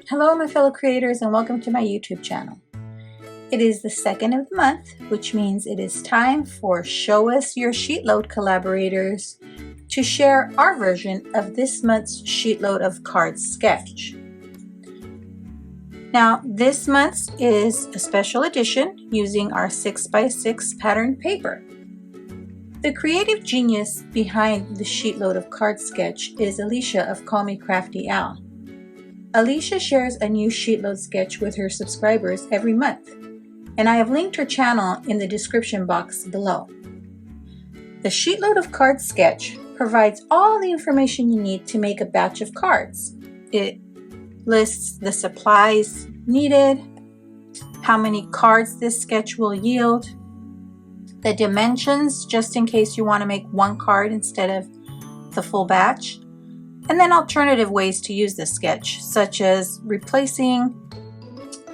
Hello my fellow creators and welcome to my YouTube channel. It is the second of the month, which means it is time for Show Us Your SheetLoad collaborators to share our version of this month's SheetLoad of Cards sketch. Now this month's is a special edition using our 6x6 pattern paper. The creative genius behind the SheetLoad of Cards sketch is Alicia of Call Me Crafty Al. Alicia shares a new SheetLoad sketch with her subscribers every month, and I have linked her channel in the description box below. The SheetLoad of Cards sketch provides all the information you need to make a batch of cards. It lists the supplies needed, how many cards this sketch will yield, the dimensions just in case you want to make one card instead of the full batch, and then alternative ways to use this sketch, such as replacing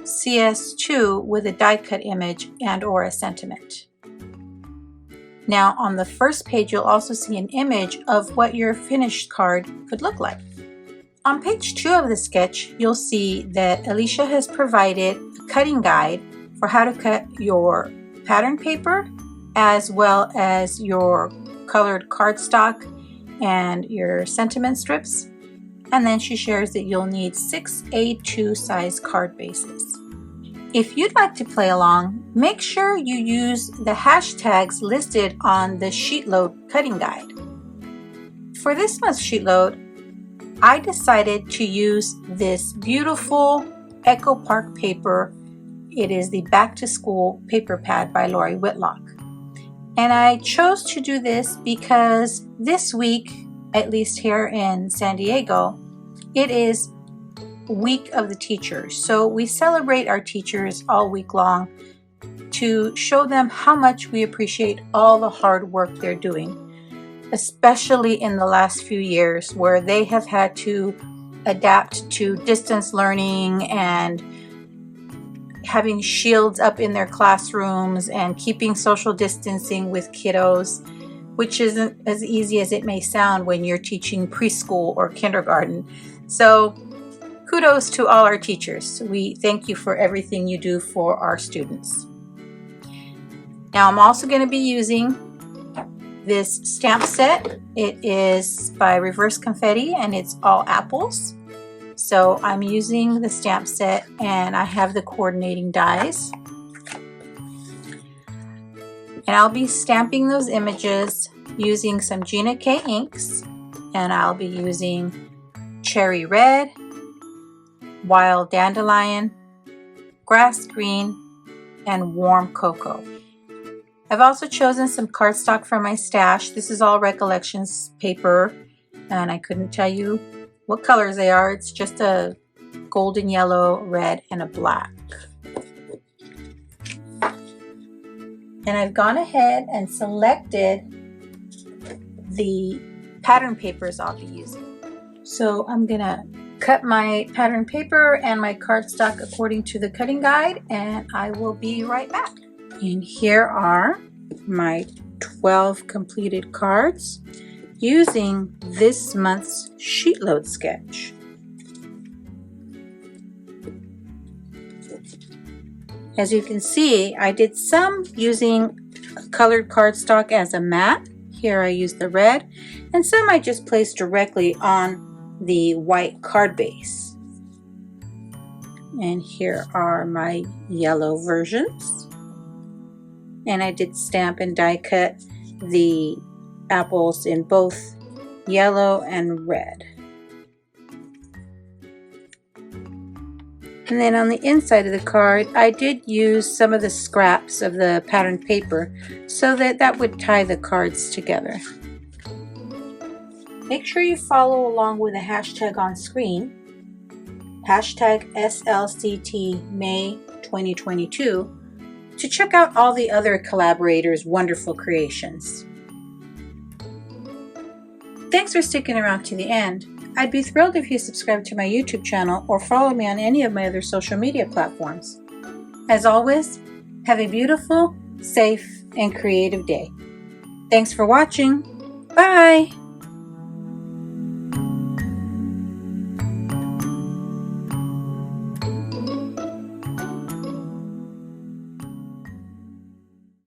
CS2 with a die cut image and or a sentiment. Now on the first page you'll also see an image of what your finished card could look like. On page 2 of the sketch you'll see that Alicia has provided a cutting guide for how to cut your pattern paper as well as your colored cardstock and your sentiment strips, and then she shares that you'll need 6 A2 size card bases. If you'd like to play along, make sure you use the hashtags listed on the SheetLoad cutting guide. For this month's SheetLoad, I decided to use this beautiful Echo Park paper. It is the Back to School paper pad by Lori Whitlock. And I chose to do this because this week, at least here in San Diego, it is Week of the Teachers. So we celebrate our teachers all week long to show them how much we appreciate all the hard work they're doing, especially in the last few years where they have had to adapt to distance learning and having shields up in their classrooms and keeping social distancing with kiddos, which isn't as easy as it may sound when you're teaching preschool or kindergarten. So kudos to all our teachers. We thank you for everything you do for our students. Now I'm also going to be using this stamp set. It is by Reverse Confetti and it's all apples. So I'm using the stamp set and I have the coordinating dies. And I'll be stamping those images using some Gina K inks, and I'll be using Cherry Red, Wild Dandelion, Grass Green, and Warm Cocoa. I've also chosen some cardstock from my stash. This is all Recollections paper, and I couldn't tell you what colors they are. It's just a golden yellow, red, and a black. And I've gone ahead and selected the pattern papers I'll be using. So I'm gonna cut my pattern paper and my cardstock according to the cutting guide, and I will be right back. And here are my 12 completed cards using this month's SheetLoad sketch. As you can see, I did some using colored cardstock as a mat. Here I used the red, and some I just placed directly on the white card base. And here are my yellow versions. And I did stamp and die cut the apples in both yellow and red. And then on the inside of the card, I did use some of the scraps of the pattern paper so that would tie the cards together. Make sure you follow along with the hashtag on screen, hashtag SLCT May 2022, to check out all the other collaborators' wonderful creations. Thanks for sticking around to the end. I'd be thrilled if you subscribe to my YouTube channel or follow me on any of my other social media platforms. As always, have a beautiful, safe, and creative day. Thanks for watching. Bye!